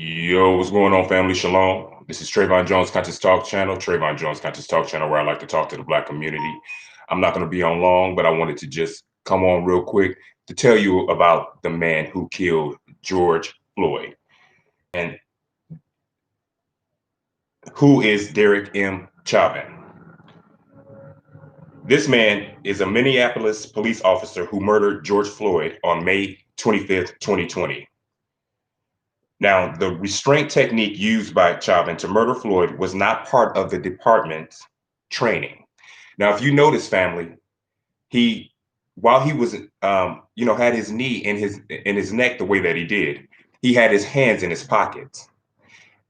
Yo, what's going on, family? Shalom. This is Trayvon Jones Conscious Talk Channel, Trayvon Jones Conscious Talk Channel, where I like to talk to the Black community. I'm not going to be on long, but I wanted to just come on real quick to tell you about the man who killed George Floyd. And who is Derek M. Chauvin? This man is a Minneapolis police officer who murdered George Floyd on May 25th, 2020. Now, the restraint technique used by Chauvin to murder Floyd was not part of the department's training. Now, if you notice, family, he, while he was, had his knee in his neck the way that he did, he had his hands in his pockets,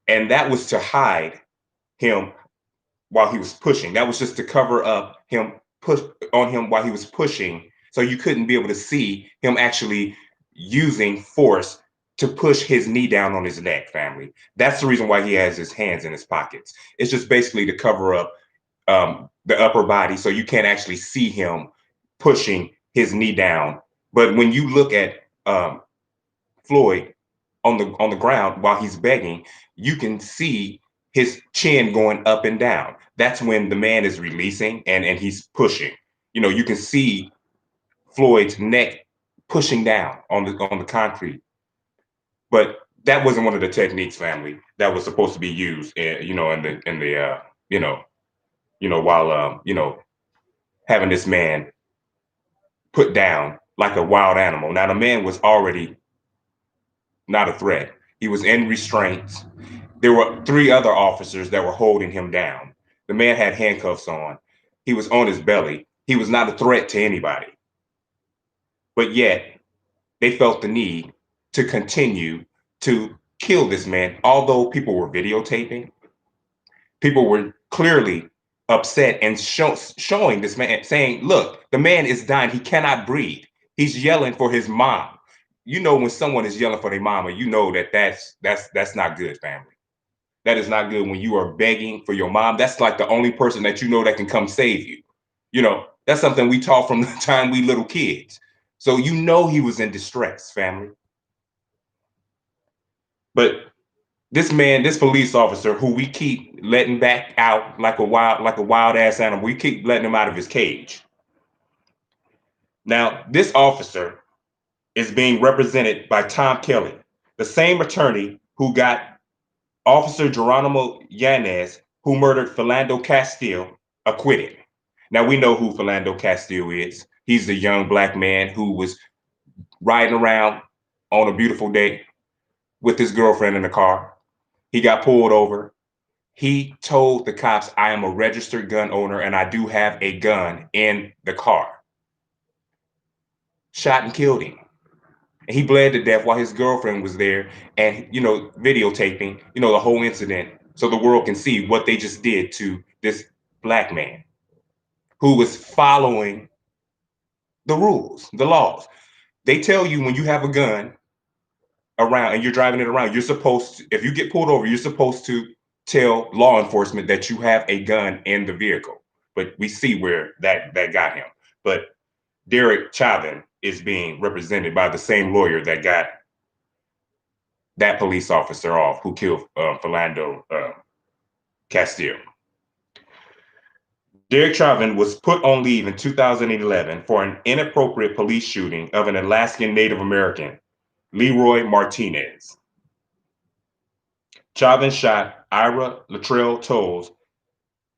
and that was to hide him while he was pushing. That was just to cover up him push on him while he was pushing, so you couldn't be able to see him actually using force to push his knee down on his neck, family. That's the reason why he has his hands in his pockets. It's just basically to cover up the upper body so you can't actually see him pushing his knee down. But when you look at Floyd on the ground while he's begging, you can see his chin going up and down. That's when the man is releasing and he's pushing. You can see Floyd's neck pushing down on the concrete. But that wasn't one of the techniques, family, that was supposed to be used, you know, while having this man put down like a wild animal. Now the man was already not a threat. He was in restraints. There were three other officers that were holding him down. The man had handcuffs on. He was on his belly. He was not a threat to anybody. But yet, they felt the need to continue to kill this man, although people were videotaping. People were clearly upset and showing this man, saying, look, the man is dying. He cannot breathe. He's yelling for his mom. When someone is yelling for their mama, that's not good, family. That is not good when you are begging for your mom. That's like the only person that that can come save you. That's something we taught from the time we little kids. So he was in distress, family. But this man, this police officer, who we keep letting back out like a wild ass animal, we keep letting him out of his cage. Now, this officer is being represented by Tom Kelly, the same attorney who got Officer Geronimo Yanez, who murdered Philando Castile, acquitted. Now we know who Philando Castile is. He's the young Black man who was riding around on a beautiful day with his girlfriend in the car. He got pulled over. He told the cops, I am a registered gun owner and I do have a gun in the car. Shot and killed him. And he bled to death while his girlfriend was there and, videotaping, the whole incident so the world can see what they just did to this Black man who was following the rules, the laws. They tell you when you have a gun around and you're driving it around, you're supposed to, if you get pulled over, you're supposed to tell law enforcement that you have a gun in the vehicle. But we see where that got him. But Derek Chauvin is being represented by the same lawyer that got that police officer off who killed Philando Castile. Derek Chauvin was put on leave in 2011 for an inappropriate police shooting of an Alaskan Native American, Leroy Martinez. Chauvin shot Ira Latrell Tolles,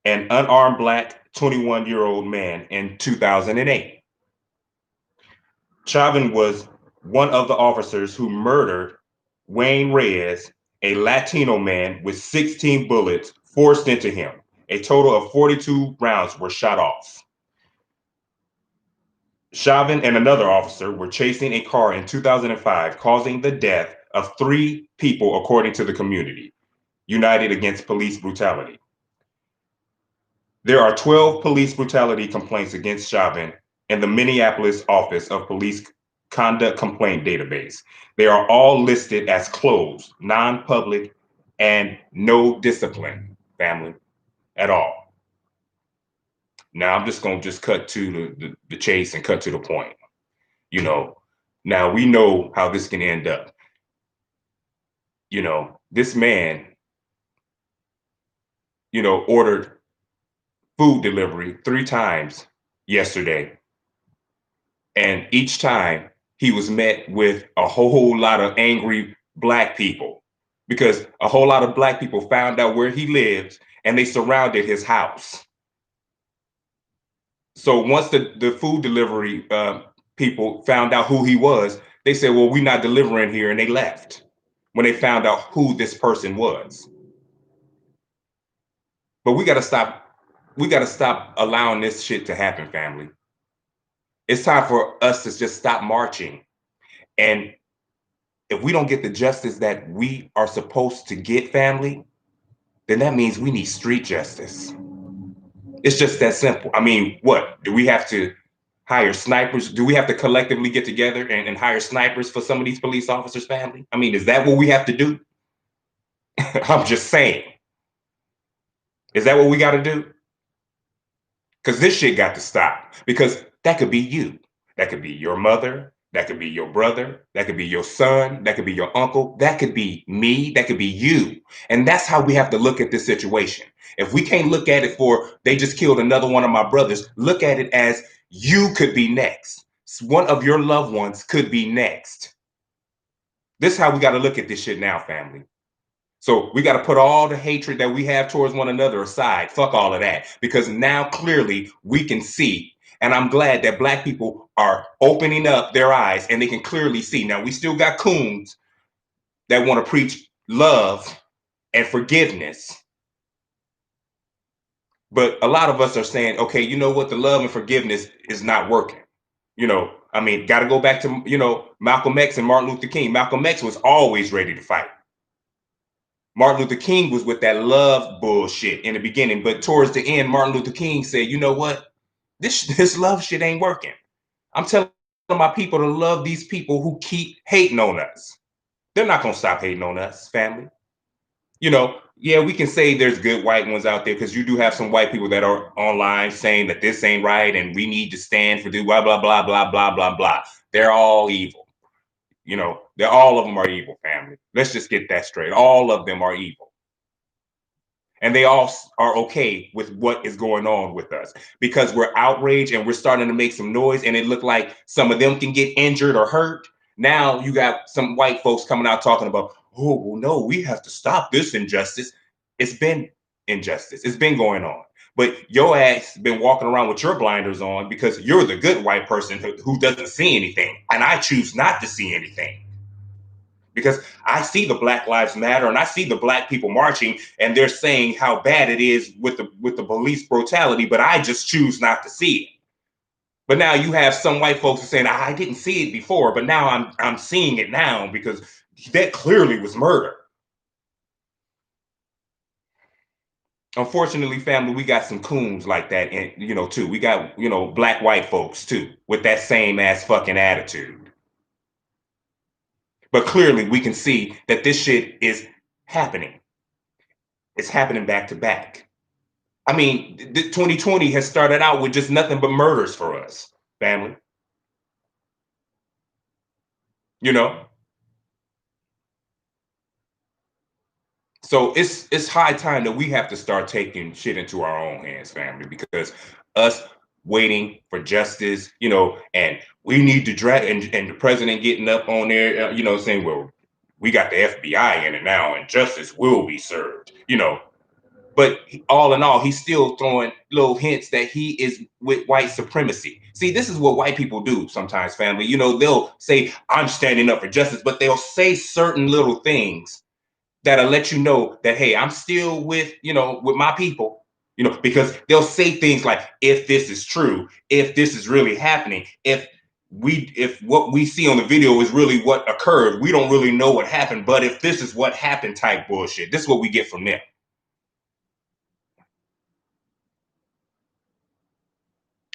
an unarmed Black 21-year-old man, in 2008. Chauvin was one of the officers who murdered Wayne Reyes, a Latino man, with 16 bullets forced into him. A total of 42 rounds were shot off. Chauvin and another officer were chasing a car in 2005, causing the death of 3 people, according to the community united against police brutality. There are 12 police brutality complaints against Chauvin in the Minneapolis Office of Police Conduct Complaint Database. They are all listed as closed, non-public, and no discipline, family, at all. Now I'm just going to cut to the chase and cut to the point. Now we know how this can end up. This man, ordered food delivery 3 times yesterday. And each time he was met with a whole lot of angry Black people because a whole lot of Black people found out where he lives and they surrounded his house. So once the food delivery people found out who he was, they said, well, we're not delivering here. And they left when they found out who this person was. But we got to stop. We got to stop allowing this shit to happen, family. It's time for us to just stop marching. And if we don't get the justice that we are supposed to get, family, then that means we need street justice. It's just that simple. I mean, what? Do we have to hire snipers? Do we have to collectively get together and hire snipers for some of these police officers' family? I mean, is that what we have to do? I'm just saying. Is that what we got to do? Because this shit got to stop. Because that could be you. That could be your mother. That could be your brother. That could be your son. That could be your uncle. That could be me. That could be you. And that's how we have to look at this situation. If we can't look at it for they just killed another one of my brothers, look at it as you could be next. One of your loved ones could be next. This is how we got to look at this shit now, family. So we got to put all the hatred that we have towards one another aside. Fuck all of that. Because now clearly we can see. And I'm glad that Black people are opening up their eyes and they can clearly see. Now, we still got coons that want to preach love and forgiveness. But a lot of us are saying, okay, you know what? The love and forgiveness is not working. I mean, got to go back to, Malcolm X and Martin Luther King. Malcolm X was always ready to fight. Martin Luther King was with that love bullshit in the beginning, but towards the end, Martin Luther King said, you know what? This love shit ain't working. I'm telling my people to love these people who keep hating on us. They're not going to stop hating on us, family. Yeah, we can say there's good white ones out there because you do have some white people that are online saying that this ain't right and we need to stand for the blah, blah, blah, blah, blah, blah, blah. They're all evil. All of them are evil, family. Let's just get that straight. All of them are evil. And they all are okay with what is going on with us because we're outraged and we're starting to make some noise and it looked like some of them can get injured or hurt. Now you got some white folks coming out talking about, oh, well, no, we have to stop this injustice. It's been injustice. It's been going on. But your ass been walking around with your blinders on because you're the good white person who doesn't see anything. And I choose not to see anything. Because I see the Black Lives Matter and I see the Black people marching and they're saying how bad it is with the police brutality, but I just choose not to see it. But now you have some white folks saying, I didn't see it before, but now I'm seeing it now because that clearly was murder. Unfortunately, family, we got some coons like that, and too. We got, Black white folks too, with that same ass fucking attitude. But clearly we can see that this shit is happening. It's happening back to back. I mean, 2020 has started out with just nothing but murders for us, family. You know? So it's high time that we have to start taking shit into our own hands, family, because us waiting for justice, and we need to drag and the president getting up on there, saying, well, we got the FBI in it now and justice will be served, But all in all, he's still throwing little hints that he is with white supremacy. See, this is what white people do sometimes, family. They'll say, I'm standing up for justice, but they'll say certain little things that'll let you know that, hey, I'm still with my people, because they'll say things like, if this is true, if this is really happening, if what we see on the video is really what occurred, we don't really know what happened, but if this is what happened type bullshit, this is what we get from them.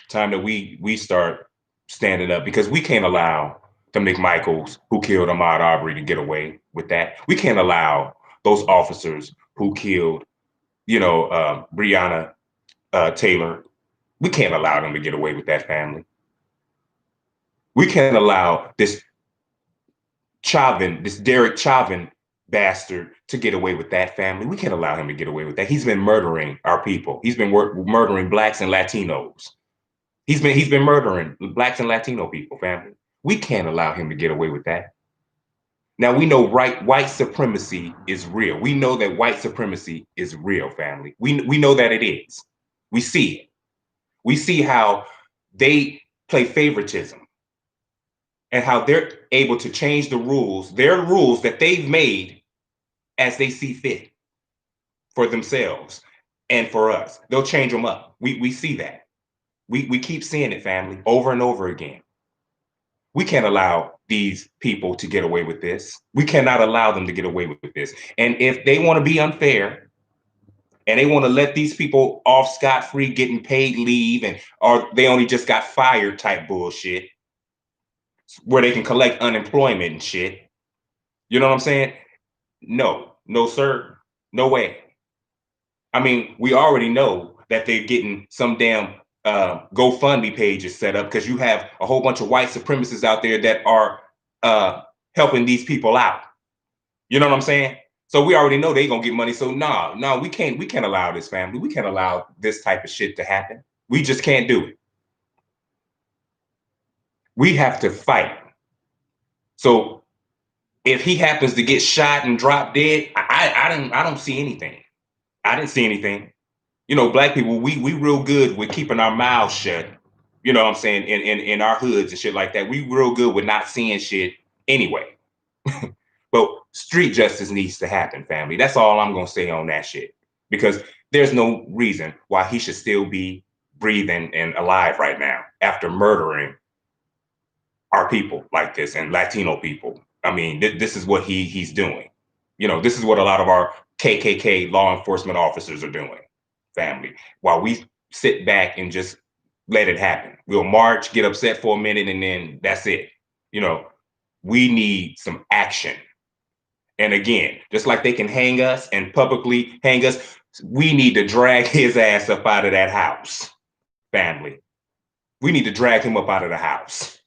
Time that we start standing up because we can't allow the McMichaels who killed Ahmaud Arbery to get away with that. We can't allow those officers who killed, Breonna Taylor. We can't allow them to get away with that, family. We can't allow this Chauvin, this Derek Chauvin, bastard to get away with that, family. We can't allow him to get away with that. He's been murdering our people. He's been murdering blacks and Latinos. He's been murdering blacks and Latino people, family. We can't allow him to get away with that. Now we know white supremacy is real. We know that white supremacy is real, family. We know that it is. We see it. We see how they play favoritism and how they're able to change their rules that they've made as they see fit for themselves and for us. They'll change them up. We see that. We keep seeing it, family, over and over again. We can't allow these people to get away with this. We cannot allow them to get away with this. And if they want to be unfair and they want to let these people off scot-free, getting paid leave, and or they only just got fired type bullshit, where they can collect unemployment and shit. You know what I'm saying? No, sir. No way. I mean, we already know that they're getting some damn GoFundMe pages set up because you have a whole bunch of white supremacists out there that are helping these people out. You know what I'm saying? So we already know they're gonna get money. So no, we can't allow this, family. We can't allow this type of shit to happen. We just can't do it. We have to fight. So if he happens to get shot and drop dead, I don't see anything. I didn't see anything. You know, black people, we real good with keeping our mouths shut. You know what I'm saying? In our hoods and shit like that. We real good with not seeing shit anyway. But street justice needs to happen, family. That's all I'm gonna say on that shit. Because there's no reason why he should still be breathing and alive right now after murdering our people like this and Latino people. I mean, this is what he's doing. You know, this is what a lot of our KKK law enforcement officers are doing, family. While we sit back and just let it happen, we'll march, get upset for a minute, and then that's it. You know, we need some action. And again, just like they can hang us and publicly hang us, we need to drag his ass up out of that house, family. We need to drag him up out of the house.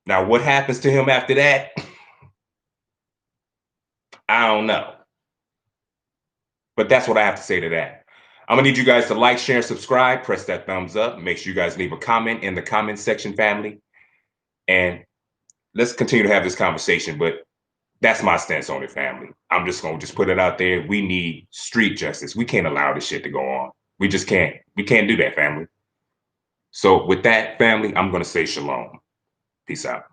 Now, what happens to him after that? I don't know. But that's what I have to say to that. I'm gonna need you guys to like, share, and subscribe. Press that thumbs up. Make sure you guys leave a comment in the comment section, family. And let's continue to have this conversation. But that's my stance on it, family. I'm just gonna put it out there. We need street justice. We can't allow this shit to go on. We just can't. We can't do that, family. So with that, family, I'm gonna say shalom. Peace out.